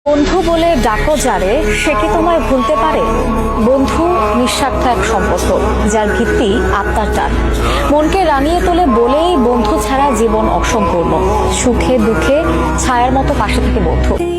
বন্ধু বলে ডাকো যারে, সে কি তোমায় ভুলতে পারে? বন্ধু নিঃস্বার্থ এক সম্পর্ক, যার ভিত্তি আত্মার টান। মনকে রানিয়ে তোলে বলেই বন্ধু ছাড়া জীবন অসম্পূর্ণ। সুখে দুঃখে ছায়ার মতো পাশে থেকে বন্ধু।